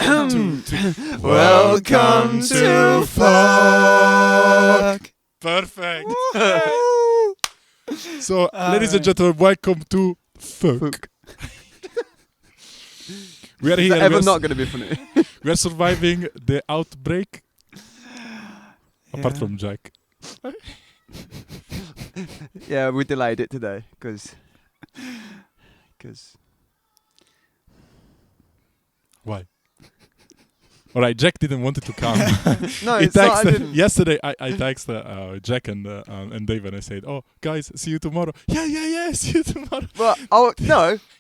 Welcome to FOK. Perfect. So, ladies and gentlemen, welcome to FOK. We are here. Is that ever not going to be funny? We are surviving the outbreak. Apart from Jack. Yeah, we delayed it today because. Why? All right, Jack didn't want it to come. No, it's not. I didn't. Yesterday, I texted Jack and Dave, and I said, "Oh, guys, see you tomorrow." Yeah, see you tomorrow. Well, I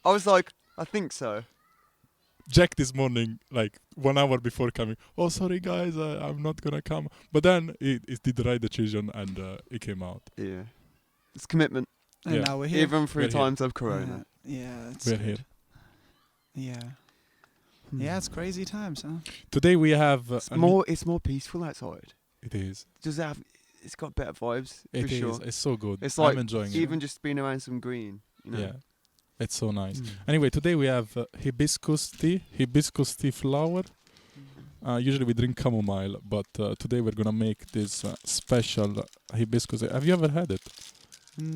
was like, I think so. Jack this morning, like 1 hour before coming, "Oh, sorry guys, I'm not gonna come." But then he did the right decision and it came out. Yeah, it's commitment. And now we're here. Even through We're times of Corona. Yeah, it's We're good. here. Yeah. Yeah, it's crazy times, huh? Today we have... It's more peaceful outside. It is. It's got better vibes, It for is. sure. It's so good. It's like I'm enjoying even it. just being around some green, you know. Yeah. It's so nice. Anyway, today we have hibiscus tea flower. Usually we drink chamomile, but today we're gonna make this special hibiscus. Have you ever had it?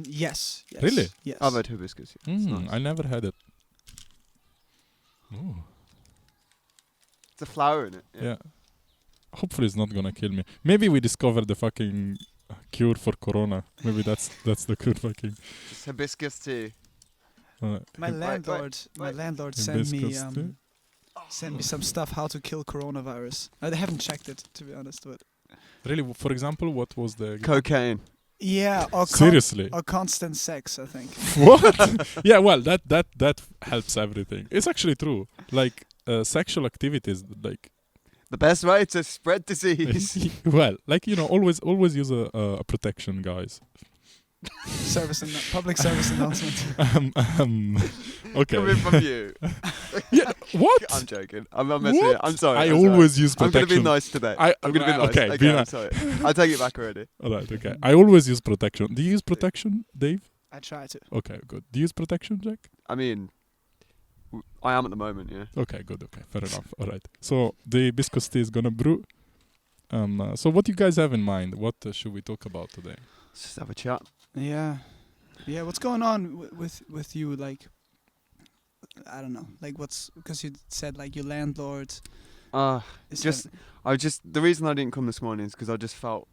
Yes. Really? Yes. I've had hibiscus. Yeah. It's nice. I never had it. Ooh. It's a flower in it. Yeah. Hopefully it's not gonna kill me. Maybe we discovered the fucking cure for corona. Maybe that's the cure fucking. It's hibiscus tea. My landlord sent me some stuff how to kill coronavirus. I haven't checked it, to be honest, but Really? For example, what was the Cocaine. yeah, or seriously? or constant sex, I think. What? Yeah, well, that helps everything. It's actually true. Like sexual activities, like The best way to spread disease. well, like always use a protection, guys. Public service announcement. Okay. Coming from you. Yeah. What? I'm joking. I'm not messing with you. I'm sorry. I I'm sorry. always use I'm protection. going to be nice today. I'm going to be nice. Okay, be I'm nice. sorry. I'll take it back already. All right. Okay. I always use protection. Do you use protection, Dave? I try to. Okay. Good. Do you use protection, Jack? I mean, I am at the moment, yeah. Okay. Good. Okay. Fair enough. All right. So the hibiscus tea is gonna brew. So what do you guys have in mind? What should we talk about today? Let's just have a chat. Yeah. Yeah, what's going on with you, like, I don't know, like because you said like your landlord. The reason I didn't come this morning is because I just felt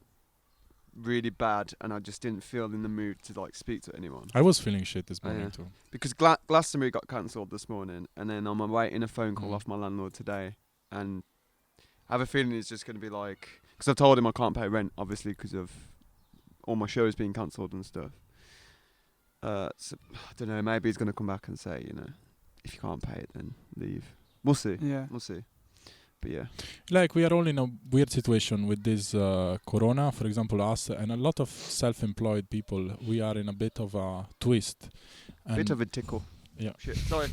really bad and I just didn't feel in the mood to like speak to anyone. I was feeling shit this morning too. Because Glastonbury got cancelled this morning, and then I'm awaiting a phone call off my landlord today, and I have a feeling it's just going to be like, because I've told him I can't pay rent, obviously, because of all my shows being cancelled and stuff. So, I don't know, maybe he's going to come back and say, if you can't pay it, then leave. We'll see. Yeah. We'll see. But yeah. Like, we are all in a weird situation with this corona, for example, us and a lot of self-employed people. We are in a bit of a twist. Bit of a tickle. Yeah. Shit. Sorry.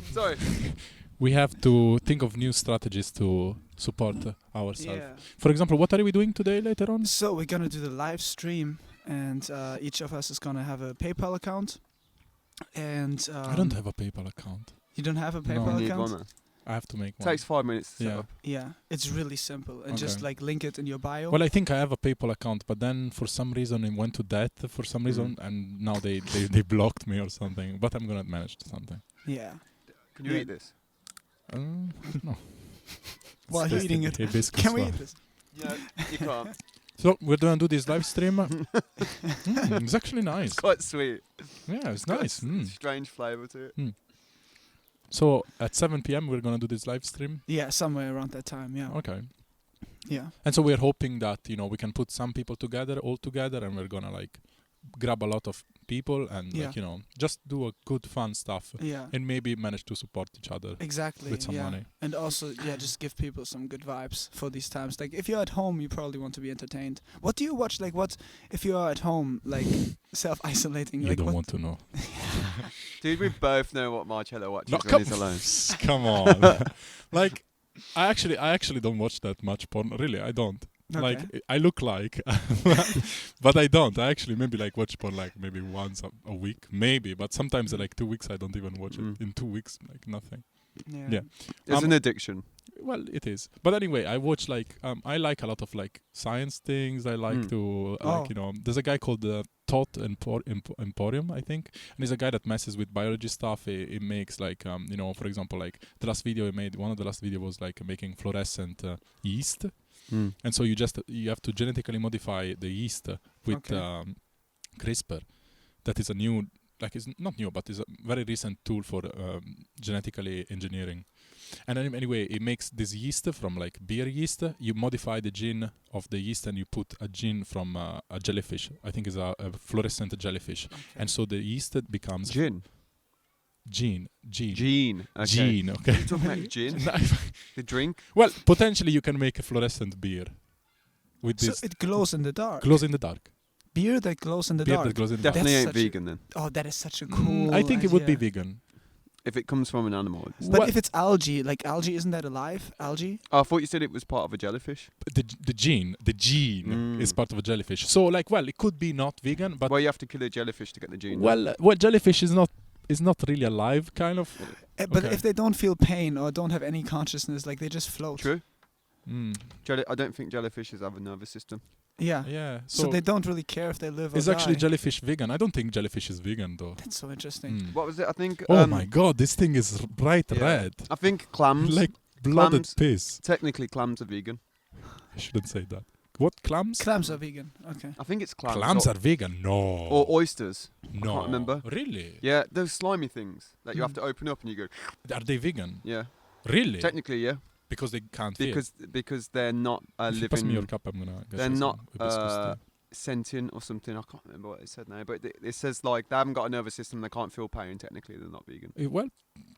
We have to think of new strategies to support ourselves. Yeah. For example, what are we doing today later on? So we're gonna do the live stream, and each of us is gonna have a PayPal account. And I don't have a PayPal account. You don't have a No. PayPal You need account? one, man. I have to make one. Takes 5 minutes to set Yeah. up. Yeah, it's really simple, and just Okay. like link it in your bio. Well, I think I have a PayPal account, but then for some reason it went to debt for some reason, and now they blocked me or something. But I'm gonna manage something. Yeah. Can you Yeah. eat this? No. While It's eating it. hibiscus Can we flower. eat this? Yeah, you can't. So we're gonna do this live stream. It's actually nice. It's quite sweet. Yeah, it's got nice. a strange flavour to it. So at 7 p.m. we're gonna do this live stream. Yeah, somewhere around that time. Yeah. Okay. Yeah. And so we're hoping that we can put some people all together, and we're gonna like grab a lot of people and just do a good fun stuff, Yeah. and maybe manage to support each other Exactly. with some money. And also, just give people some good vibes for these times. Like, if you're at home, you probably want to be entertained. What do you watch? Like, what if you are at home, like self-isolating? You like, don't what? want to know. Dude, we both know what Marcello watches No, when he's alone. Come on. Like, I actually don't watch that much porn. Really, I don't. Okay. Like, I look like, but I don't. I actually maybe like watch porn like maybe once a week, maybe. But sometimes like 2 weeks I don't even watch it. In 2 weeks, like nothing. Yeah. Yeah. It's an addiction. well, it is. But anyway, I watch like I like a lot of like science things. I like to like there's a guy called Thought Emporium, I think, and he's a guy that messes with biology stuff. He makes like for example, like the last video he made. One of the last video was like making fluorescent yeast, and so you have to genetically modify the yeast with CRISPR. That is a new, like it's not new, but it's a very recent tool for genetically engineering. And anyway, it makes this yeast from like beer yeast. You modify the gene of the yeast and you put a gene from a jellyfish. I think it's a fluorescent jellyfish. Okay. And so the yeast becomes... Gene. Okay. Gene, okay. Are you talking about gin? The drink? Well, potentially you can make a fluorescent beer. With So this it glows in the dark? Glows in the dark. Beer that glows in the Beer dark? that glows in the dark. Definitely That's ain't vegan then. Oh, that is such a cool I think it would be idea. vegan. If it comes from an animal. But if it's algae, like algae, isn't that alive? Algae? Oh, I thought you said it was part of a jellyfish. The gene is part of a jellyfish. So like, well, it could be not vegan, but well, you have to kill a jellyfish to get the gene. well, jellyfish is not really alive, kind of. But if they don't feel pain or don't have any consciousness, like they just float. True. I don't think jellyfishes have a nervous system. Yeah. Yeah. So they don't really care if they live or Is die. actually jellyfish vegan? I don't think jellyfish is vegan though. That's so interesting. What was it? I think. Oh my god, this thing is bright yeah. red. I think clams. Like blooded piss. Technically, clams are vegan. I shouldn't say that. What, clams? Clams are vegan. Okay. I think it's clams. Clams are vegan? No. Or oysters. No. I can't remember. Really? Yeah, those slimy things that you have to open up and you go. Are they vegan? Yeah. Really? Technically, yeah. Because they can't feel. Because they're not living. Pass me your cup. I'm gonna. They're not sentient or something. I can't remember what it said now, but it says like they haven't got a nervous system. They can't feel pain. Technically, they're not vegan. Well,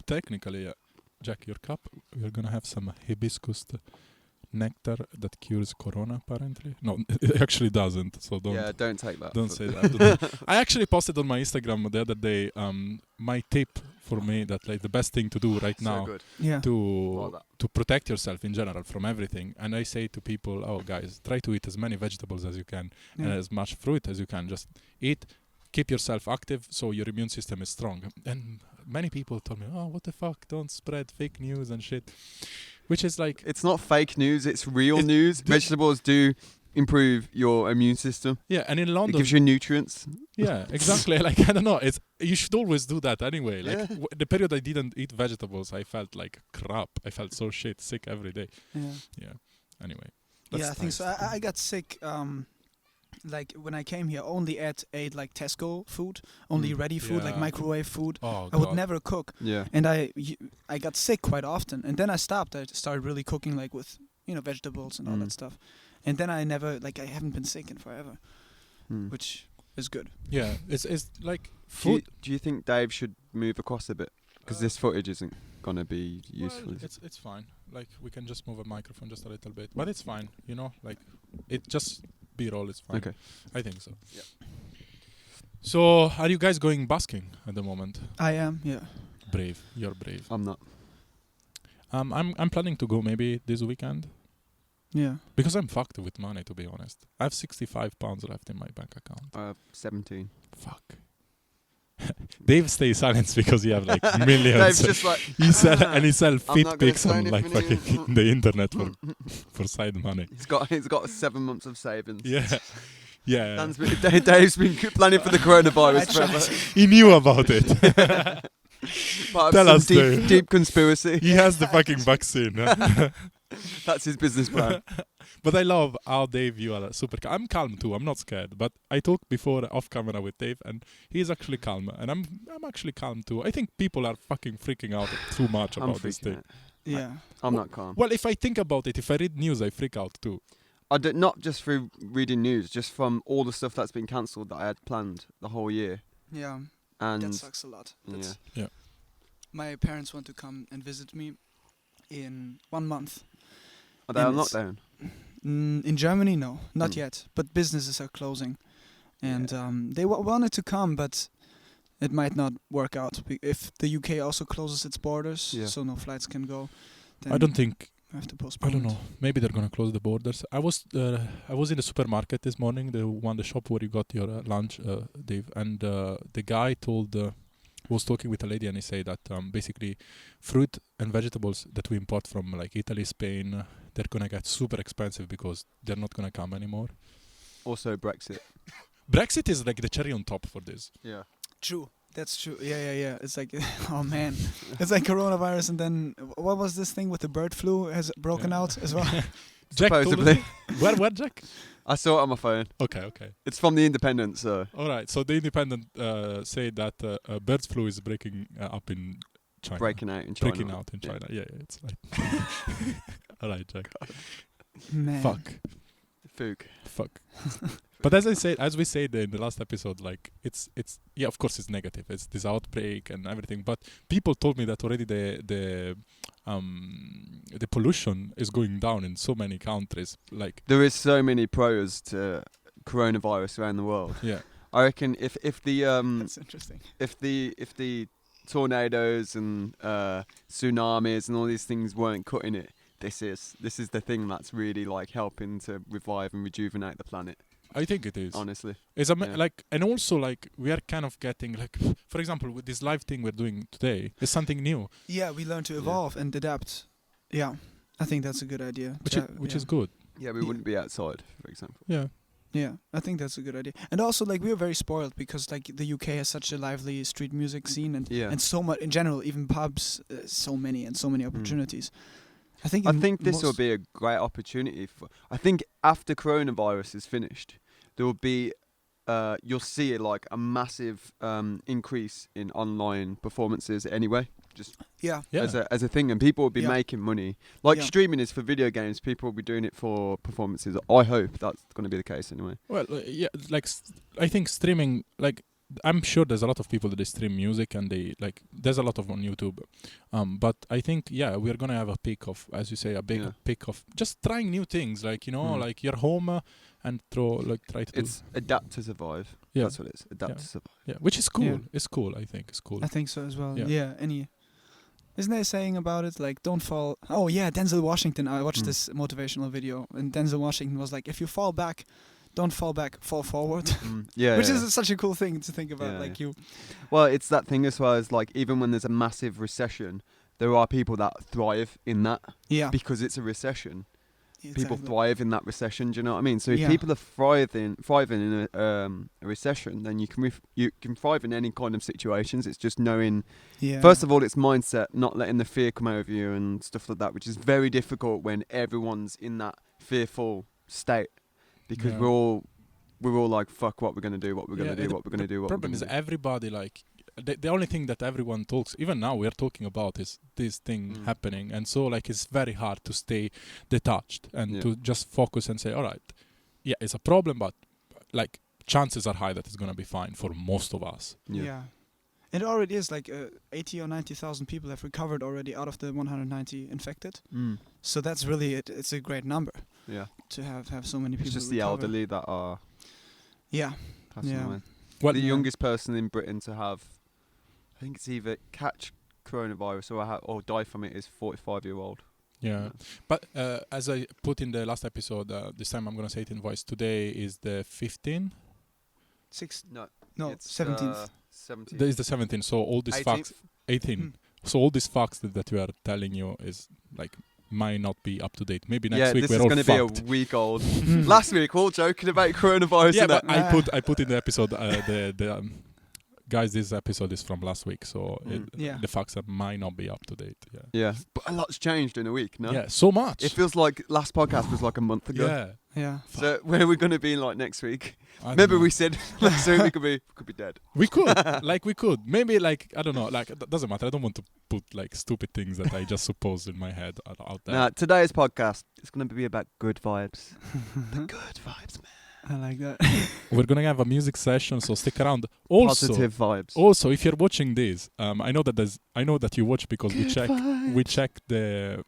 technically, yeah. Jack, your cup. We're gonna have some hibiscus nectar that cures corona. Apparently, no, it actually doesn't. So don't. Yeah, don't take that. Don't say that. I actually posted on my Instagram the other day my tip for me that like the best thing to do right now to protect yourself in general from everything. And I say to people, oh guys, try to eat as many vegetables as you can and as much fruit as you can. Just eat, keep yourself active so your immune system is strong. And many people told me, oh, what the fuck, don't spread fake news and shit. Which is like... It's not fake news, it's real news. Vegetables do improve your immune system. Yeah, and in London... It gives you nutrients. Yeah, exactly. Like, I don't know, you should always do that anyway. Like, the period I didn't eat vegetables, I felt like crap. I felt so sick every day. Yeah. Anyway. Yeah, I think so. I got sick... like when I came here, only ate like Tesco food, only ready food, like microwave food. Oh, I would never cook. Yeah. And I got sick quite often, and then I stopped. I started really cooking like with vegetables and all that stuff, and then I haven't been sick in forever, which is good. Yeah, it's like food. Do you think Dave should move across a bit? Because this footage isn't gonna be useful. Well, it's fine. Like we can just move a microphone just a little bit, but it's fine. Like it just. B-roll is fine. Okay. I think so. Yeah. So, are you guys going busking at the moment? I am, yeah. Brave. You're brave. I'm not. I'm planning to go maybe this weekend. Yeah. Because I'm fucked with money, to be honest. I have 65 pounds left in my bank account. I have 17. Fuck. Dave stays silent because he have like millions. Dave's just like he sell fit pics on say like anything fucking the internet for side money. He's got 7 months of savings. Yeah. Dave's been planning for the coronavirus forever. He knew about it. Tell us, deep conspiracy. He has the fucking vaccine. That's his business plan. But I love how Dave, you are super calm. I'm calm too. I'm not scared. But I talked before off camera with Dave, and he's actually calm, and I'm actually calm too. I think people are fucking freaking out too much about this thing. Yeah, I'm not calm. Well, if I think about it, if I read news, I freak out too. Not just through reading news, just from all the stuff that's been cancelled that I had planned the whole year. Yeah, and that sucks a lot. Yeah. My parents want to come and visit me in 1 month. Are they on lockdown? In Germany, no, not yet. But businesses are closing, and they wanted to come, but it might not work out if the UK also closes its borders, so no flights can go. Then I don't think. I have to postpone. I don't know. Maybe they're gonna close the borders. I was in the supermarket this morning, the shop where you got your lunch, Dave, and the guy told was talking with a lady and he said that basically fruit and vegetables that we import from like Italy, Spain, they're gonna get super expensive because they're not gonna come anymore. Also Brexit. Brexit is like the cherry on top for this. Yeah. True. That's true. Yeah. It's like, oh man, it's like coronavirus, and then what was this thing with the bird flu has broken out as well? Jack told Supposedly. us- where Jack? I saw it on my phone. Okay. It's from the Independent, so All right. So the Independent say that bird flu is breaking up in China. breaking out in China. Breaking out in China. Yeah, it's like. All right, Jack. Man. Fuck. But as we said in the last episode, like it's yeah, of course it's negative. It's this outbreak and everything. But people told me that already the pollution is going down in so many countries. Like There is so many pros to coronavirus around the world. yeah, I reckon if the That's interesting. if the tornadoes and tsunamis and all these things weren't cutting it, this is the thing that's really like helping to revive and rejuvenate the planet. I think it is. Honestly, It's yeah. like, and also like we are kind of getting like, for example, with this live thing we're doing today, it's something new, Yeah, we learn to evolve and adapt. Yeah, I think that's a good idea. which is good. yeah, we Yeah. wouldn't be outside, for example. Yeah. Yeah, I think that's a good idea. And also, like, we're very spoiled because, like, the UK has such a lively street music scene and Yeah. and so much in general, even pubs, so many opportunities. I think. I in think this will most- be a great opportunity for. I think after coronavirus is finished, there will be. You'll see like a massive increase in online performances anyway. Just Yeah. Yeah. as a thing, and people will be Yeah. making money. Like Yeah. streaming is for video games. People will be doing it for performances. I hope that's going to be the case anyway. Well, yeah, like I think streaming, like I'm sure there's a lot of people that they stream music and they like there's a lot of on YouTube, but I think we're gonna have a peak of, as you say, a big Yeah. peak of just trying new things, like like you're home and try to It's adapt to survive. yeah That's what it is. Adapt Yeah. to survive. yeah, which is cool. Yeah. It's cool. I think it's cool. I think so as well. Yeah. Yeah. Isn't there a saying about it like don't fall? Oh yeah, Denzel Washington. I watched Mm. this motivational video, and Denzel Washington was like, if you fall back, don't fall back, fall forward. Yeah, Which yeah. is such a cool thing to think about. Yeah, like yeah. you. Well, it's that thing as well as like even when there's a massive recession, there are people that thrive in that Yeah. because it's a recession. People exactly. thrive in that recession. Do you know what I mean? So if Yeah. people are thriving in a recession, then you can thrive in any kind of situations. It's just knowing. Yeah. First of all, it's mindset, not letting the fear come over you and stuff like that, which is very difficult when everyone's in that fearful state because Yeah. we're all like, fuck, what we're gonna do, what we're gonna Yeah, do, and what we're gonna do, what Problem we're is gonna do. everybody like the only thing that everyone talks, even now we're talking about, is this thing Mm. happening, and so like it's very hard to stay detached and Yeah. to just focus and say, all right, yeah, it's a problem, but like chances are high that it's gonna be fine for most of us. Yeah. It already is like 80 or 90,000 people have recovered already out of the 190 infected. Mm. So that's really it's a great number Yeah. to have so many people. It's just the recover. elderly that are Yeah. passing Yeah. away. Well, The yeah. youngest person in Britain to have, I think it's either catch coronavirus or die from it is 45-year-old. yeah. But as I put in the last episode, this time I'm gonna say it in voice. Today is the 15th. No, it's 17th. 17th. There is the 17th. So all these facts, 18. Mm. So all these facts that we are telling you is like might not be up to date. Maybe next Yeah, week this we're is all going to be fucked. a week old. Mm. Last week, we're all joking about coronavirus. Yeah, and but that. I put in the episode the guys. This episode is from last week, so Mm. Yeah. the facts that might not be up to date. Yeah, Yeah, but a lot's changed in a week, no? yeah, so much. It feels like last podcast was like a month ago. yeah, Yeah. So where are we going to be like next week? I don't Remember know. we said next week we could be dead. we could maybe like I don't know, like it doesn't matter. I don't want to put like stupid things that I just suppose in my head out there. Now, today's podcast is going to be about good vibes. The good vibes, man. I like that. We're gonna have a music session, so stick around. Also, Positive vibes. also, if you're watching this, I know that you watch because we check the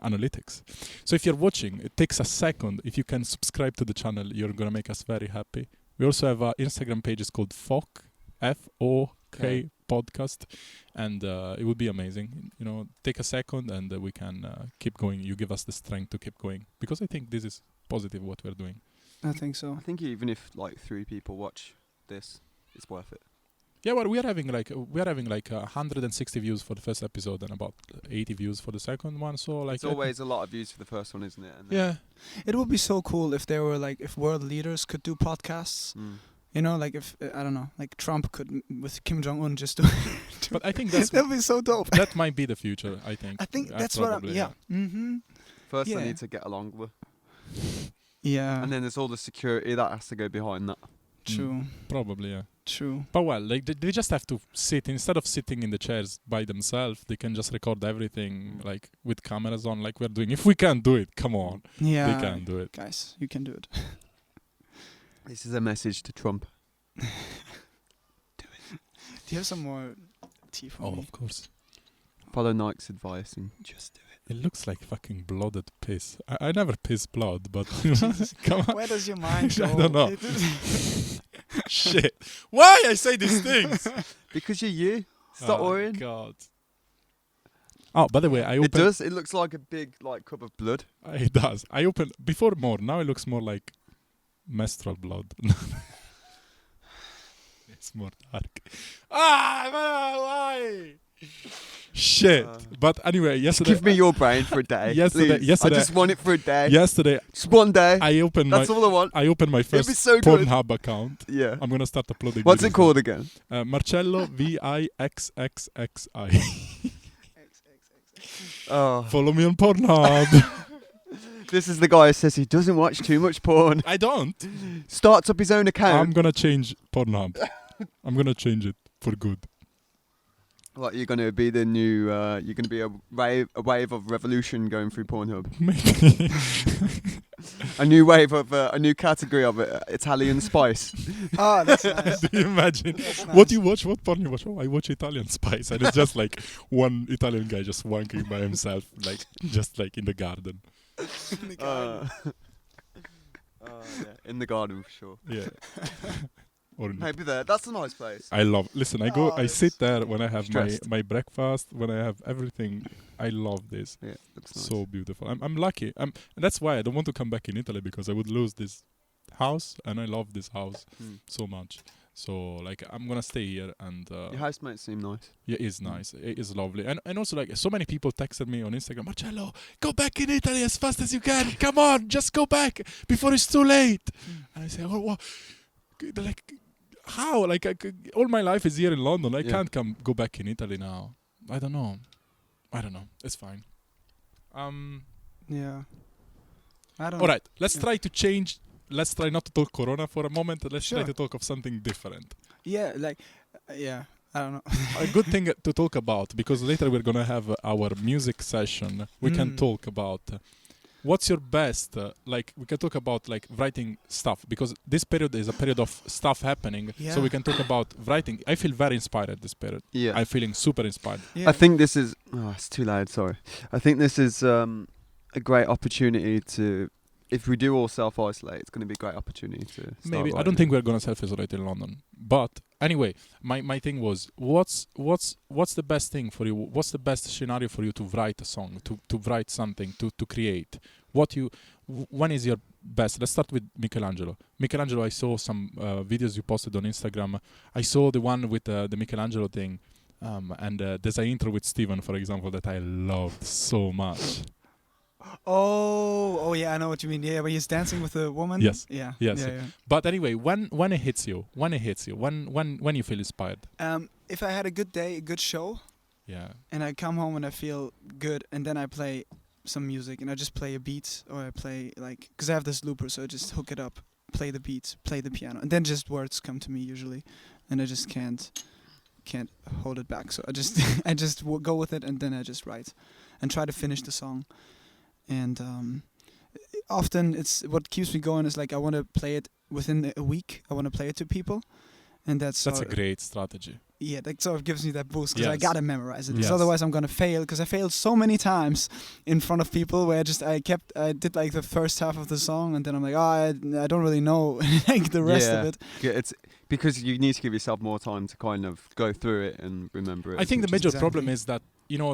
analytics. So if you're watching, it takes a second. If you can subscribe to the channel, you're gonna make us very happy. We also have an Instagram page. It's called FOK, FOK Okay. podcast, and it would be amazing. You know, take a second and we can keep going. You give us the strength to keep going because I think this is positive what we're doing. I think so. I think even if like 3 people watch this, it's worth it. Yeah, well, we are having like 160 views for the first episode and about 80 views for the second one. So like It's always a lot of views for the first one, isn't it? And yeah. It would be so cool if there were like if world leaders could do podcasts. You know, like if I don't know, like Trump could with Kim Jong-Un just do. But I think that would be so dope. that might be the future. I think. I think that's probably, what. Mm-hmm. First, Yeah. I need to get along with. Yeah. And then there's all the security that has to go behind that. True. Probably, yeah. True. But well, like they just have to sit instead of sitting in the chairs by themselves. They can just record everything like with cameras on, like we're doing. If we can't do it, come on, Yeah. they can do it. Guys, you can do it. This is a message to Trump. Do you have some more tea for Oh, me? of course. Follow Nike's advice and just do it. It looks like fucking blooded piss. I never piss blood, but come on. Where does your mind I go? don't know. Shit. Why I say these things? Because you're you. Stop worrying. God. Oh, by the way, I It opened. does. It looks like a big cup of blood. It does. I opened before more. Now it looks more like menstrual blood. It's more dark. Why? Shit. But anyway, yesterday. Give me your brain for a day. Yesterday- please. yesterday- I just want it for a day. Yesterday, Just one day. I opened That's all I want. my It'd be first so good. Pornhub account. Yeah. I'm gonna start uploading. What's it videos called again? there. Marcello VIXXXI. Oh, Follow me on Pornhub. this is the guy who says he doesn't watch too much porn. I don't. Starts up his own I'm account. gonna change Pornhub. I'm gonna change it for good. Like you're gonna be the new. You're gonna be a wave of revolution going through Pornhub. Maybe. A new wave of a new category of Italian spice. Oh, that's nice. Do you imagine? That's What nice. you watch? What porn you watch? Oh, I watch Italian Spice, and it's just like one Italian guy just wanking by himself, like just like in the garden. In the garden. Yeah, in the garden for sure. Yeah. Or in Maybe there. That's a nice place. I love. Listen, I go. Oh, I sit there when I have stressed. my breakfast. When I have everything, I love this. Yeah, looks nice. So beautiful. I'm lucky. And that's why I don't want to come back in Italy because I would lose this house, and I love this house so much. So like I'm gonna stay here, and Your housemates seem nice. yeah, it's nice. It is lovely, and also like so many people texted me on Instagram, Marcello, go back in Italy as fast as you can. Come on, just go back before it's too late. And I say, oh, what? Like, how? Like, all my life is here in London. I Yeah. can't go back in Italy now. I don't know. It's fine. Yeah. I don't All know. right. Let's Yeah. try to change. Let's try not to talk Corona for a moment. Let's try Sure. to talk of something different. Yeah, like, yeah. I don't know. A good thing to talk about, because later we're gonna have our music session. We can talk about what's your best. Like we can talk about like writing stuff, because this period is a period of stuff happening. So Yeah. we can talk about writing. I feel very inspired this period. Yeah. I'm feeling super inspired. Yeah. I think this is. Oh, it's too loud. Sorry. I think this is a great opportunity to. If we do all self-isolate, it's going to be a great opportunity to. Start Maybe I writing. don't think we're gonna self-isolate in London. But anyway, my thing was, what's the best thing for you? What's the best scenario for you to write a song, to write something, to create? When is your best? Let's start with Michelangelo. Michelangelo, I saw some videos you posted on Instagram. I saw the one with the Michelangelo thing, and there's an intro with Steven, for example, that I loved so much. Oh, yeah, I know what you mean. Yeah, where he's dancing with a woman. Yes. Yeah. Yes. Yeah, But anyway, when it hits you, when you feel inspired, yeah. If I had a good day, a good show, yeah. and I come home and I feel good, and then I play some music, and I just play a beat, or I play like, because I have this looper, so I just hook it up, play the beat, play the piano, and then just words come to me usually, and I just can't hold it back. So I just I just go with it, and then I just write, and try to finish the song. And often it's what keeps me going is like I want to play it within a week. I want to play it to people, and that's a great strategy. Yeah, that sort of gives me that boost because I Yes. gotta memorize it. 'Cause Yes. otherwise, I'm gonna fail. Because I failed so many times in front of people where I did like the first half of the song, and then I'm like, I don't really know like the rest of it. Yeah, it's because you need to give yourself more time to kind of go through it and remember it. I think the which is- major problem is that,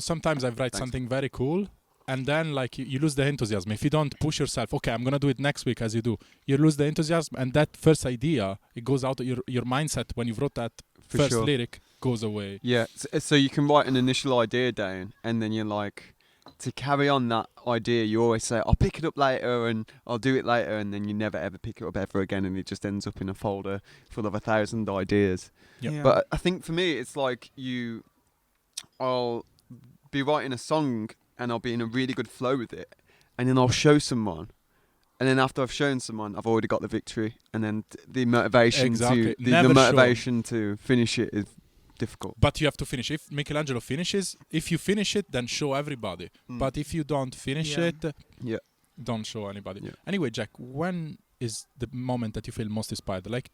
sometimes I write Thanks. something very cool, and then like you lose the enthusiasm. If you don't push yourself, okay, I'm gonna do it next week, as you do, you lose the enthusiasm, and that first idea, it goes out of your mindset when you wrote that For first sure. lyric goes away. Yeah, so you can write an initial idea down, and then you're like, to carry on that idea, you always say, I'll pick it up later, and I'll do it later, and then you never ever pick it up ever again, and it just ends up in a folder full of 1,000 ideas. Yep. Yeah. But I think for me, it's like I'll be writing a song, and I'll be in a really good flow with it, and then I'll show someone. And then after I've shown someone, I've already got the victory, and then the motivation Exactly. to the Never motivation to finish it is difficult. But you have to finish. If Michelangelo finishes, if you finish it, then show everybody. But if you don't finish Yeah. it, Yeah. don't show anybody. Yeah. Anyway, Jack, when is the moment that you feel most inspired? Like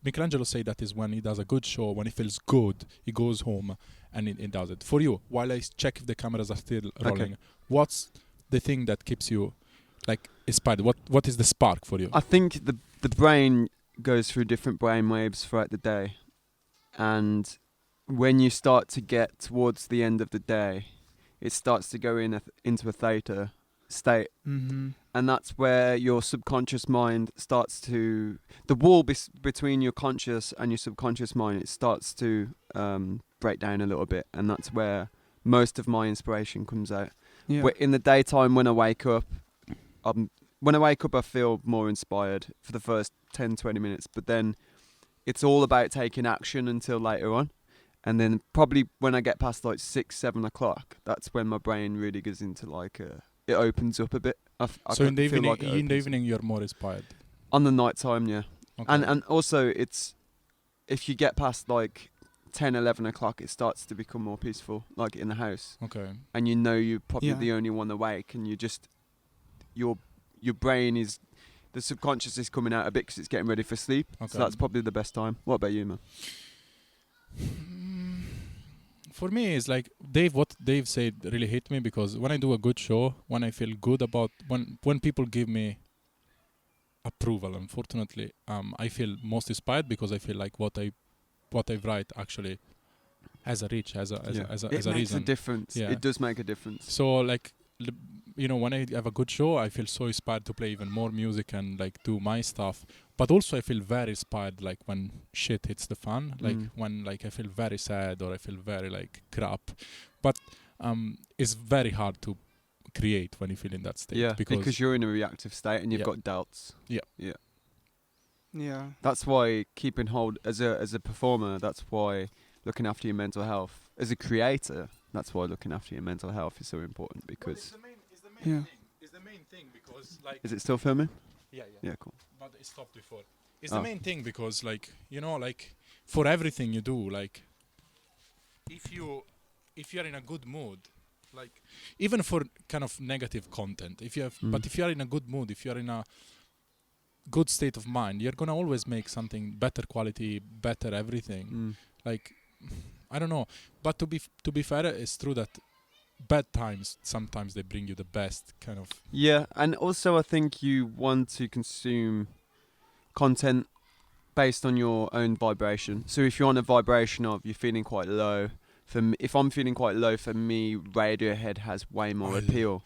Michelangelo say that is when he does a good show, when he feels good, he goes home and he does it. For you, while I check if the cameras are still rolling, what's the thing that keeps you like inspired? What is the spark for you? I think the brain goes through different brain waves throughout the day, and when you start to get towards the end of the day, it starts to go into a theta state, Mm-hmm. and that's where your subconscious mind starts to the wall between your conscious and your subconscious mind, it starts to break down a little bit, and that's where most of my inspiration comes out. Yeah. Where in the daytime, when I wake up, I feel more inspired for the first 10-20 minutes, but then it's all about taking action until later on. And then probably when I get past like 6-7 o'clock, that's when my brain really goes into like it opens up a bit. So in the feel evening, like it opens up. you're more inspired. On the night time, yeah. Okay. And also it's, if you get past like 10-11 o'clock, it starts to become more peaceful, like in the house. Okay. And you know you're probably Yeah. the only one awake, and you just your brain is, the subconscious is coming out a bit because it's getting ready for sleep. Okay. So that's probably the best time. What about you, man? For me, it's like what Dave said really hit me, because when I do a good show, when I feel good about when people give me approval, unfortunately, I feel most inspired, because I feel like what I write actually has a reach, has a It makes reason. a difference. Yeah. It does make a difference. So like, when I have a good show, I feel so inspired to play even more music and like do my stuff. But also I feel very inspired like when shit hits the fan, like when like I feel very sad or I feel very like crap. But it's very hard to create when you feel in that state. Yeah, because you're in a reactive state and you've Yeah. got doubts. Yeah. That's why keeping hold as a performer. That's why looking after your mental health as a creator. That's why looking after your mental health is so important, because Yeah. It's the main thing, because like is it still filming? yeah. Yeah, cool. But it stopped before. It's Oh. the main thing, because like like for everything you do, like if you're in a good mood, like even for kind of negative content, but if you're in a good mood, if you're in a good state of mind, you're gonna always make something better quality, better everything. Like I don't know, but to be fair, it's true that bad times sometimes they bring you the best kind of. Yeah, and also I think you want to consume content based on your own vibration. So if you're on a vibration of you're feeling quite low, if I'm feeling quite low, for me, Radiohead has way more appeal.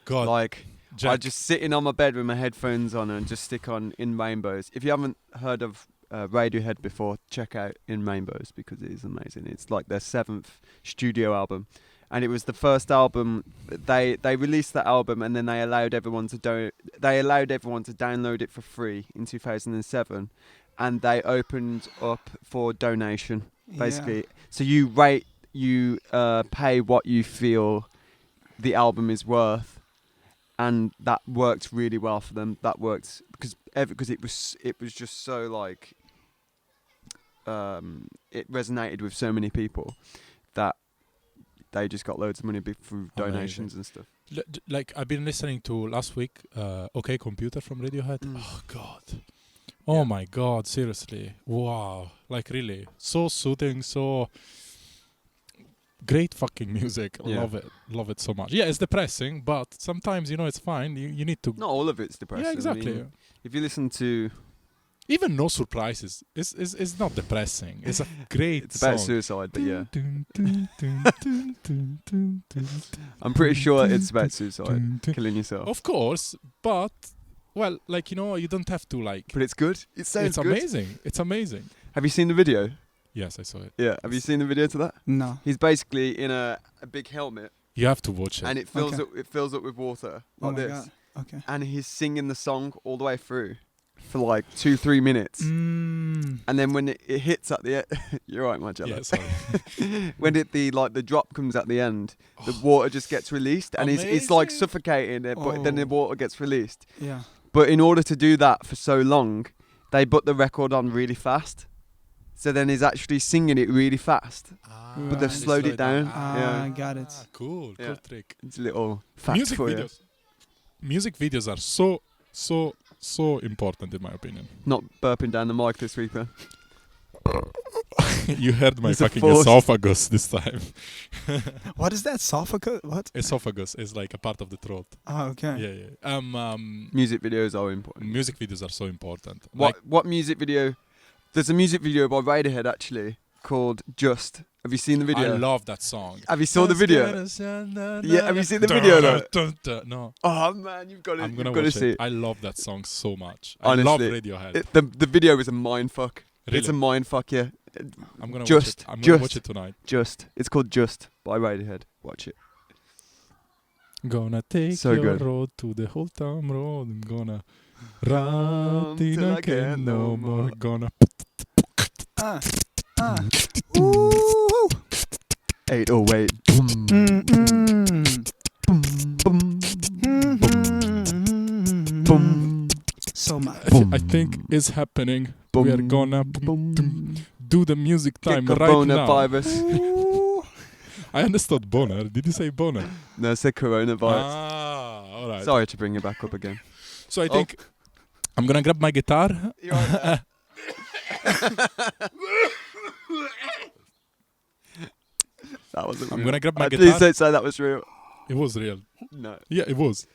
God, Like Jack, I just sitting on my bed with my headphones on and just stick on In Rainbows. If you haven't heard of Radiohead before, check out In Rainbows, because it is amazing. It's like their 7th studio album, and it was the first album. They released that album, and then they allowed everyone to download it for free in 2007, and they opened up for donation basically. So you pay what you feel the album is worth. And that worked really well for them. That worked because it was just so like it resonated with so many people that they just got loads of money through donations and stuff. Like I've been listening to last week, OK Computer from Radiohead. Oh God, oh my God, seriously, wow, like really, so soothing, so. Great fucking music. Yeah. Love it so much. Yeah, it's depressing, but sometimes it's fine. You need to. Not all of it's depressing. Yeah, exactly. I mean, if you listen to, even No Surprises, it's not depressing. It's a great. it's about song. suicide, but yeah, I'm pretty sure it's about suicide, killing yourself. Of course, but well, like you don't have to like. But it's good. It sounds It's good. amazing. It's amazing. Have you seen the video? Yes, I saw it. Yeah, have you seen the video to that? No. He's basically in a big helmet, You have to watch it. and it fills Okay. up. It fills up with water Oh like my this, god. Okay. and he's singing the song all the way through for like 2-3 minutes. Mm. And then when it hits at the end, you're right, my jello. Yeah, sorry. When the drop comes at the end, the water just gets released, and it's like Amazing. suffocating it, but then the Oh. water gets released. Yeah. But in order to do that for so long, they put the record on really fast. So then he's actually singing it really fast. But they've they slowed it down. Ah, Yeah. got it. Cool, Yeah. cool trick. It's a little fact Music for videos. Music videos are so important in my opinion. you. Not burping down the mic this week, man. You heard my It's a fucking force. esophagus this time. What is that? Esophagus? What? Esophagus is like a part of the throat. Oh, okay. Yeah. Music videos are important. Music videos are so important. What music video? There's a music video by Radiohead actually called Just. Have you seen the video? I love that song. Have you saw the video? Yeah, have you seen the video though? No. Oh man, you've got to. I'm gonna You've got to watch see it. it. I love that song so much. I love Honestly, Radiohead. The video is a mind fuck. Really? It's a mind fuck, yeah. I'm gonna Just- watch it. I'm gonna just- watch it tonight. Just. It's called Just by Radiohead. Watch it. Gonna take So your good. road to the whole town road. I'm gonna run till till I I can can't no no more. more. Gonna Ah. Ah. Ooh. 808. Boom. Mm-mm. Boom. Boom. Mm-hmm. Boom. So much. I think is happening. Boom. We are gonna Boom. do the music time Get right now. coronavirus. Ooh. I understood boner. Did you say boner? No, it's a coronavirus. Ah, all right. Sorry to bring it back up again. So I think I'm gonna grab my guitar. You're right there. That wasn't I'm real. gonna grab my Please guitar. don't say that was real. It was real. No, Yeah, it was.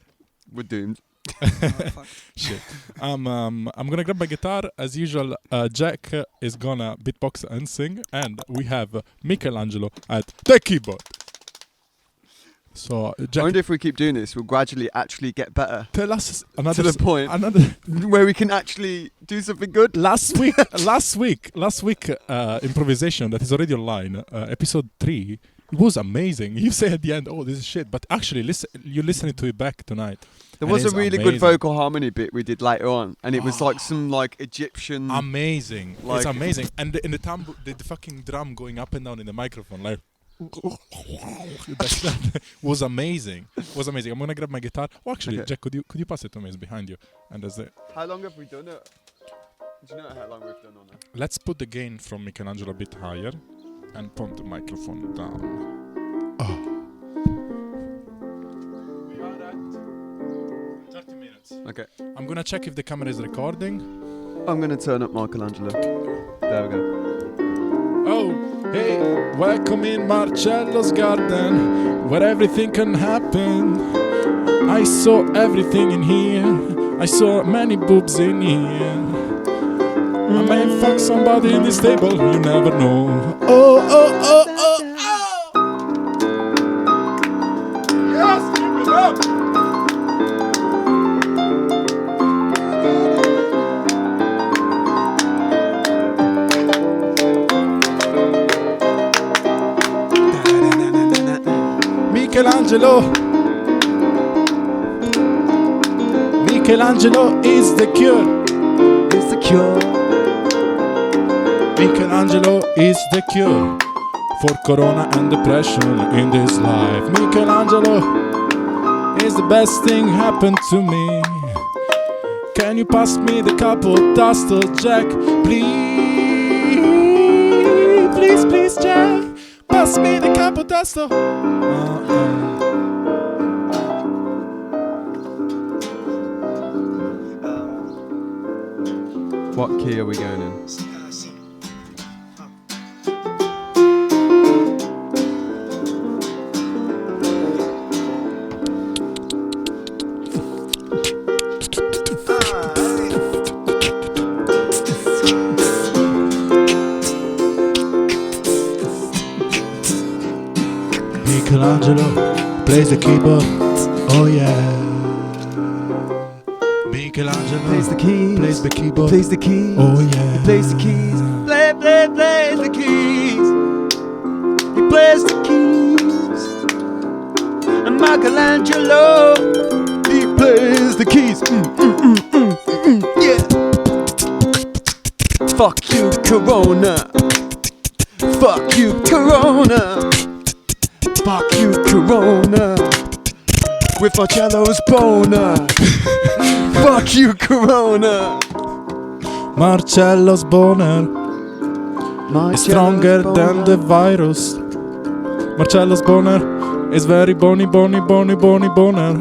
we're doomed. Oh, fuck. Shit. I'm gonna grab my guitar as usual. Jack is gonna beatbox and sing, and we have Michelangelo at the keyboard. So I Jack, wonder if we keep doing this, we'll gradually actually get better tell us to another the point another where we can actually do something good. last week improvisation that is already online, episode 3. It was amazing. You say at the end, "Oh, this is shit," but actually, you're listening to it back tonight. There and was a it's really good amazing. vocal harmony bit we did later on, and it was like some like Egyptian. Amazing. It's Like- amazing. And in the fucking drum going up and down in the microphone, like that was amazing. Was amazing. I'm gonna grab my guitar. Oh, actually, Okay. Jack, could you pass it to me? It's behind you. And there's the. How long have we done it? Do you know how long we've done on it? Let's put the gain from Michelangelo a bit higher, and point the microphone down. Oh. We are at 30 minutes. Okay. I'm gonna check if the camera is recording. I'm gonna turn up Michelangelo. There we go. Oh, hey, welcome in Marcello's garden, where everything can happen. I saw everything in here. I saw many boobs in here. I may fuck somebody in this table, you never know. Oh, oh, oh, oh, oh! Yes, keep it up! Michelangelo. Michelangelo is the cure. It's the cure. Michelangelo is the cure for corona and depression in this life. Michelangelo is the best thing happened to me. Can you pass me the couple duster, Jack? Please, please, please, Jack. Pass me the couple duster. What key are we going in? Michelangelo plays the keyboard. Oh yeah. Michelangelo Plays the keys. plays the keyboard. Plays the keys. Oh yeah. Plays the keys. Play the keys. plays the keys. And Michelangelo, he plays the keys. Yeah. Fuck you, Corona. Fuck you, Corona. Fuck you, Corona. With Marcello's boner. Fuck you, Corona. Marcello's boner is stronger than the virus. Marcello's boner is very bony boner.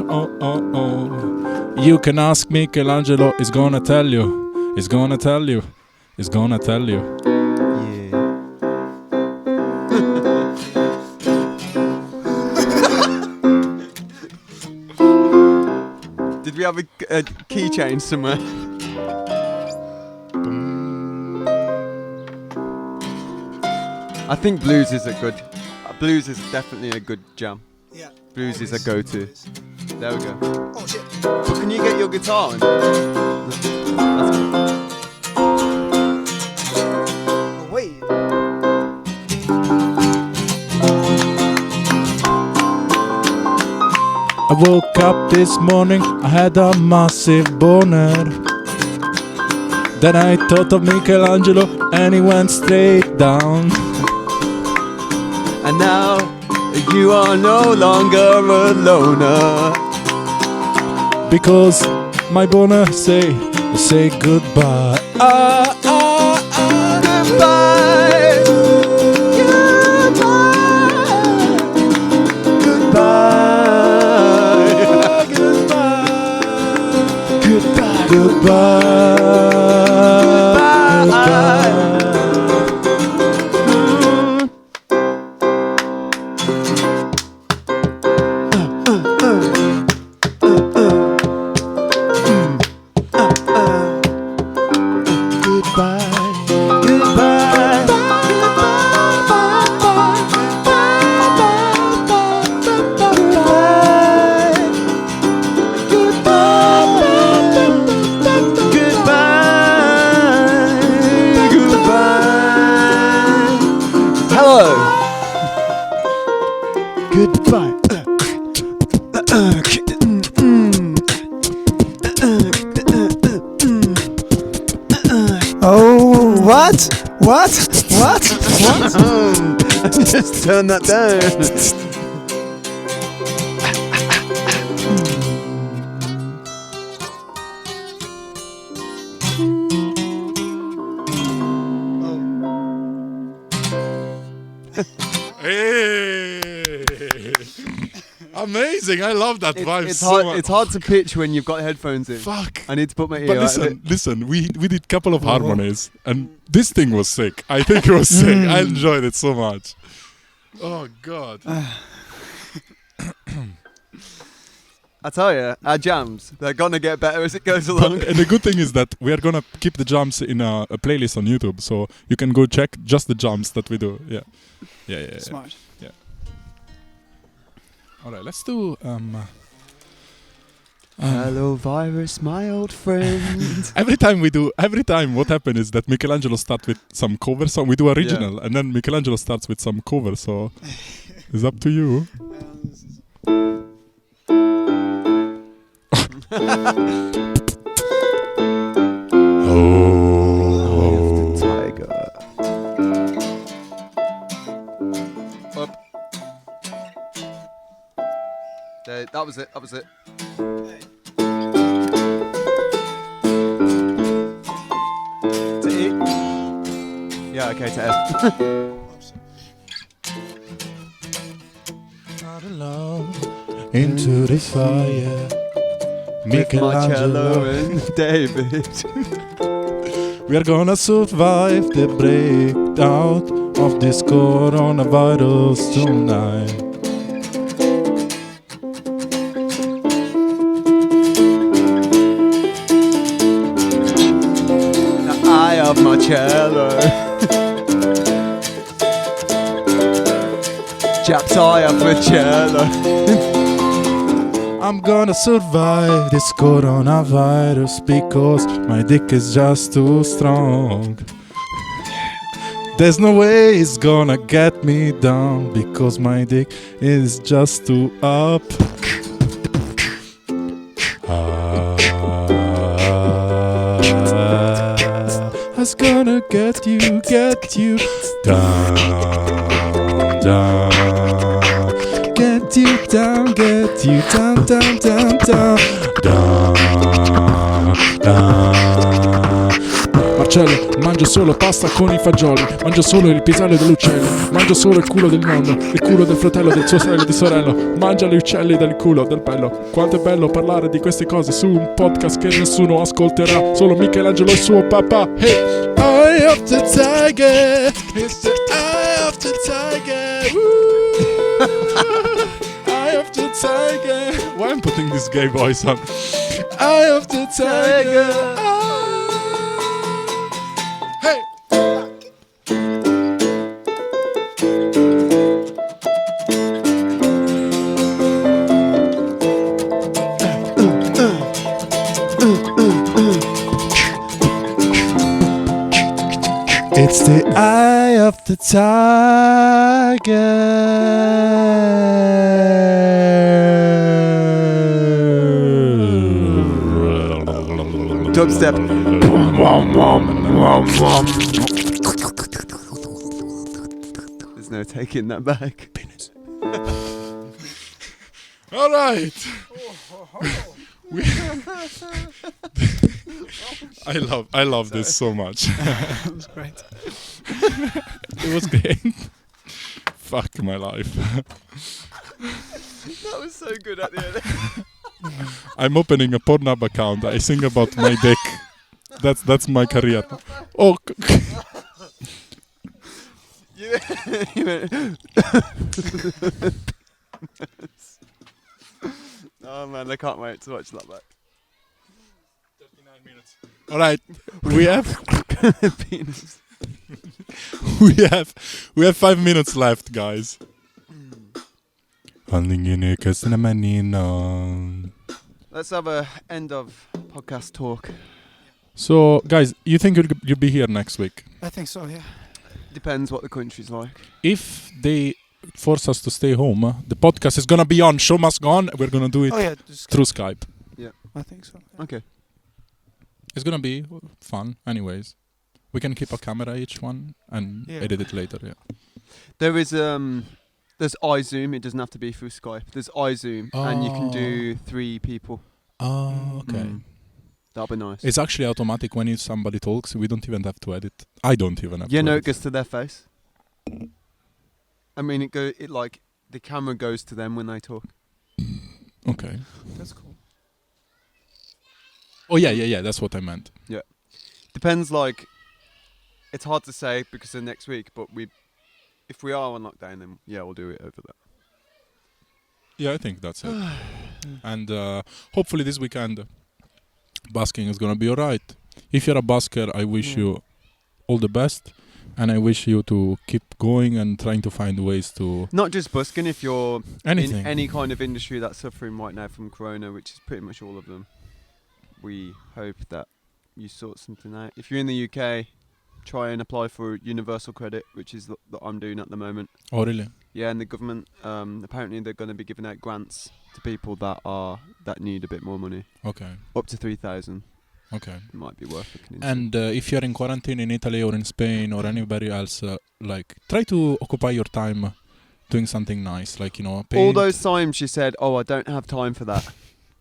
Oh, oh, oh. You can ask Michelangelo, he's gonna tell you. He's gonna tell you. He's gonna tell you. Did we have a key change somewhere? I think blues is blues is definitely a good jam. Yeah. Blues is a go-to. There we go. Oh shit. But can you get your guitar on? That's good. Oh wait. I woke up this morning, I had a massive boner. Then I thought of Michelangelo and he went straight down. And now you are no longer a loner. Because my boner say goodbye. Goodbye. Goodbye. Goodbye. Oh, what? Just turn that down. Hey! Amazing! I love that vibe It's so hard. much. It's hard to pitch when you've got headphones in. Fuck. I need to put my ear. But out. listen, we did couple of harmonies, and this thing was sick. I think it was sick. I enjoyed it so much. Oh God. I tell you, our jams, they're gonna get better as it goes along. And the good thing is that we are gonna keep the jumps in a playlist on YouTube, so you can go check just the jumps that we do. Yeah. Smart. All right, let's do. Hello, virus, my old friend. Every time what happens is that Michelangelo starts with some cover song. We do original, and then Michelangelo starts with some cover. So it's up to you. Oh, the tiger. Up. There, that was it. To E. Yeah, okay, to F. Not alone into the fire. With Marcello and David. We are gonna survive the breakout of this coronavirus tonight. The eye of Marcello. Jack's eye of Marcello. I'm gonna survive this coronavirus because my dick is just too strong. There's no way it's gonna get me down because my dick is just too up. It's gonna get you down, down. Get you down, down, down, down, down, down. Marcello, mangio solo pasta con i fagioli, mangio solo il pisello dell'uccello, mangio solo il culo del nonno, il culo del fratello, del suo fratello di sorello, mangia gli uccelli del culo, del bello. Quanto è bello parlare di queste cose su un podcast che nessuno ascolterà, solo Michelangelo e suo papà. Hey, eye of the tiger, it's the eye of the tiger. Woo. Eye of the tiger. Why am I putting this gay voice on? Eye of the tiger. Hey. It's the eye of the tiger. Dubstep. There's no taking that back. Penis. All right. I love this so much. That was great. It was great. Fuck my life. That was so good at the end. I'm opening a Pornhub account. I sing about my dick. That's my career. Oh. Oh man, I can't wait to watch that back. 39 minutes. All right, we have Penis. we have 5 minutes left, guys. Let's have a end of podcast talk. So, guys, you think you'll be here next week? I think so, yeah. Depends what the country's like. If they force us to stay home, the podcast is gonna be on. Show must go on. We're gonna do it through Skype. Yeah, I think so. Yeah. okay. It's gonna be fun, anyways. We can keep a camera each one and edit it later. Yeah. There is there's iZoom. It doesn't have to be through Skype. There's iZoom, and you can do 3 people. Oh, okay. That'll be nice. It's actually automatic when somebody talks. We don't even have to edit. I don't even have to. Yeah, no, edit. it goes to their face. I mean, it like the camera goes to them when they talk. Okay. That's cool. Oh yeah. That's what I meant. Yeah. Depends. Like, it's hard to say because of next week. But if we are on lockdown, then yeah, we'll do it over there. Yeah, I think that's it. And hopefully this weekend, busking is gonna be alright. If you're a busker, I wish you all the best, and I wish you to keep going and trying to find ways to. Not just busking. If you're anything. in any kind of industry that's suffering right now from Corona, which is pretty much all of them, we hope that you sort something out. If you're in the UK, try and apply for universal credit, which is that I'm doing at the moment. Oh really? Yeah, and the government apparently they're going to be giving out grants to people that need a bit more money. Okay. Up to 3,000. Okay. It might be worth looking into. And if you're in quarantine in Italy or in Spain or anybody else, like try to occupy your time doing something nice, like paint. All those times she said, "Oh, I don't have time for that."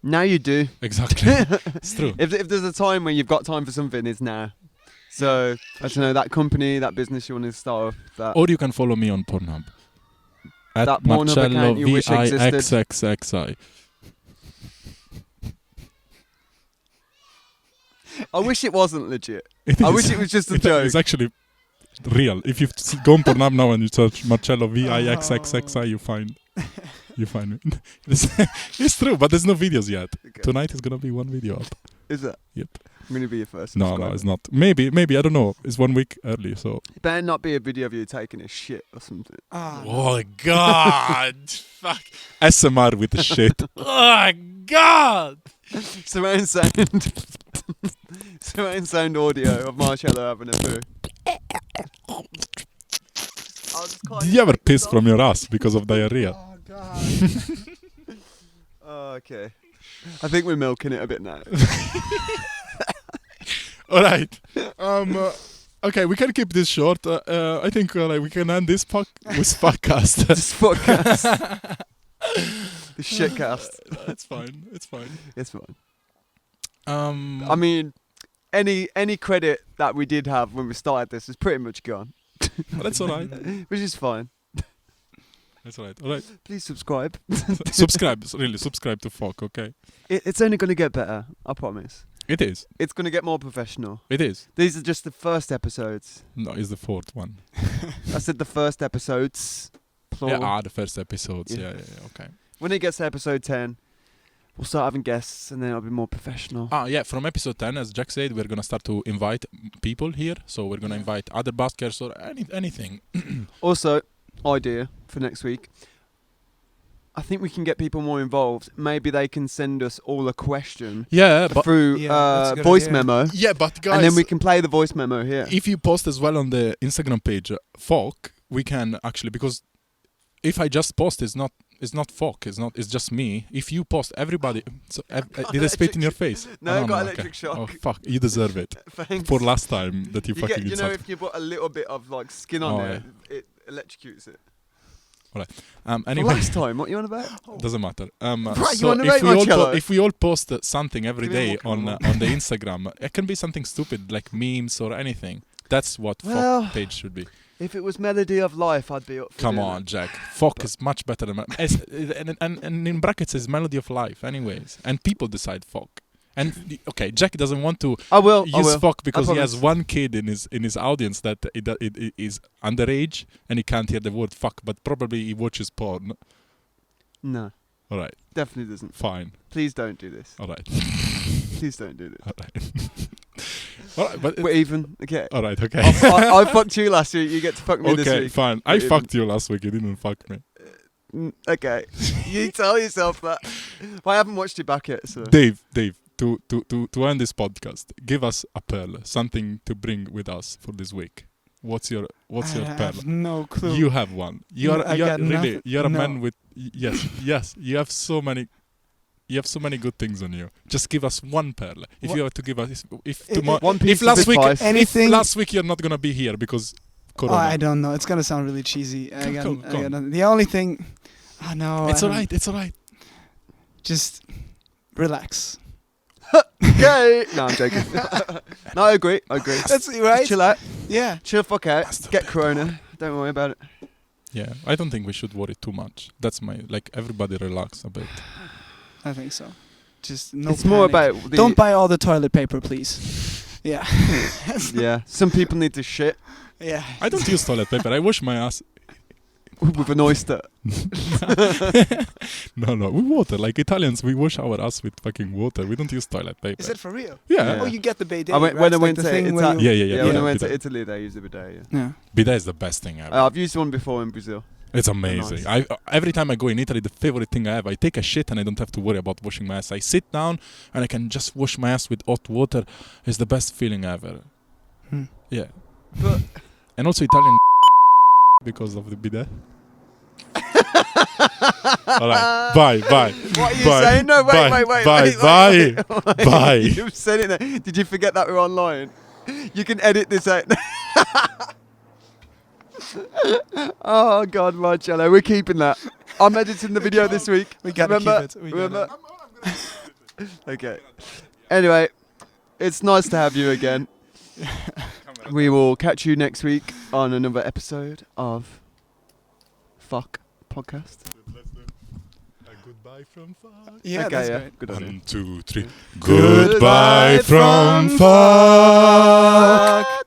Now you do. Exactly. It's true. If there's a time when you've got time for something, it's now. So I don't know, that company, that business you want to start off. Or you can follow me on Pornhub. At That Pornhub Marcello account you wish existed. VIXXXI. I wish it wasn't legit. I wish it was just a joke. It's actually real. If you go on Pornhub now and you search Marcello VIXXXI, you find me. It's true, but there's no videos yet. Okay. Tonight is gonna be one video up. Is it? Yep. I'm gonna be your first. No, it's not. Maybe I don't know. It's 1 week early, so. It better not be a video of you taking a shit or something. Oh God! Fuck. SMR with the shit. Oh God! Surround sound. Surround sound audio of Marcello having a poo. Did you ever piss from your ass because of diarrhea? Oh God. Oh, okay. I think we're milking it a bit now. All right. Okay, we can keep this short. I think like we can end this this podcast. This podcast. The shitcast. It's fine. It's fine. It's fine. I I mean, any credit that we did have when we started this is pretty much gone. that's all right. Which is fine. That's all right. All right. Please subscribe. Subscribe. Really, subscribe to FOK. Okay. It's only going to get better. I promise. It is. It's going to get more professional. It is. These are just the first episodes. No, it's the fourth one. I said the first episodes. Plural. Yeah, the first episodes. Yeah. Yeah. Okay. When it gets to episode 10, we'll start having guests and then it'll be more professional. Yeah, from episode 10, as Jack said, we're going to start to invite people here. So we're going to invite other baskers or anything. Also, idea for next week. I think we can get people more involved. Maybe they can send us all a question Yeah, but through that's a good voice idea. memo. yeah, but guys, And then we can play the voice memo here. if you post as well on the Instagram page FOK, we can actually, because if I just post, it's not FOK, it's just me. If you post, everybody, so did I spit in your face? No, I got okay. electric shock. Oh fuck, you deserve it Thanks. for last time that you You fucking get, you know, insulted. if you put a little bit of like skin on Oh, there, it electrocutes it. Anyway, Last time, what you on about? doesn't matter. Right, you So wanna if rate we my all cello? if we all post something every Give me a day more, on come on. on the Instagram, it can be something stupid like memes or anything. That's what Well, FOK page should be. If it was Melody of Life, I'd be up for Come doing on, it. Jack. FOK is much better than and in brackets is Melody of Life, anyways. And people decide FOK. And okay, Jack doesn't want to I will. use FOK because he has promise. one kid in his audience that it is underage and he can't hear the word fuck, but probably he watches porn. No, All right, definitely doesn't. fine. Please don't do this. All right, Please don't do this. all right. All right, but We're even. Okay. all right, okay. I fucked you last week. You get to fuck me this Okay, week. fine. I We're even. fucked you last week. You didn't fuck me. Okay. You tell yourself that. But I haven't watched it back yet, so. Dave, to end this podcast, give us a pearl, something to bring with us for this week. What's your I pearl? have no clue. You have one. I got Really, nothing. you're a No. man with yes. You have so many good things on you. Just give us one pearl. If What- you have to give us, if I- tomorrow, One piece if last of week, advice. Anything- if last week you're not gonna be here because Oh, Corona. I don't know. It's gonna sound really cheesy. I got Go on. nothing. The only thing. Oh no. It's I alright. It's alright. Just relax. Okay. No, I'm joking. No, I agree. That's right. Chill out. Yeah. Chill fuck out. That's the Get best. corona. Don't worry about it. Yeah, I don't think we should worry too much. That's my everybody relax a bit. I think so. Just no. It's more panic. about the. Don't buy all the toilet paper, please. Yeah. Yeah. Some people need to shit Yeah. I don't use toilet paper. I wash my ass. with an oyster. No, with water. Like Italians, we wash our ass with fucking water. We don't use toilet paper. Is it for real? Yeah. Yeah. Oh, you get the bidet. I went, right? when I It's went like to the thing Italy. where you- Yeah, when I went bidet. to Italy, they used the bidet. Yeah. Yeah. Bidet is the best thing ever. I've used one before in Brazil. It's amazing. Nice. Every time I go in Italy, the favorite thing I have, I take a shit and I don't have to worry about washing my ass. I sit down and I can just wash my ass with hot water. It's the best feeling ever. Hmm. Yeah. But And also Italian because of the bidet. All right. Bye. what are you Bye. saying? No, Bye. wait. Bye. Bye. You've said it there. Did you forget that we're online? You can edit this out. Oh God, Marcello, we're keeping that. I'm editing the video this week. We gotta Remember? keep it. We Remember? gotta. Okay. Anyway, it's nice to have you again. We will catch you next week on another episode of FOK podcast. Let's do a goodbye from fuck. Yeah, Okay, that's yeah. great. Good idea. 1, 2, 3. Goodbye Goodbye from from fuck.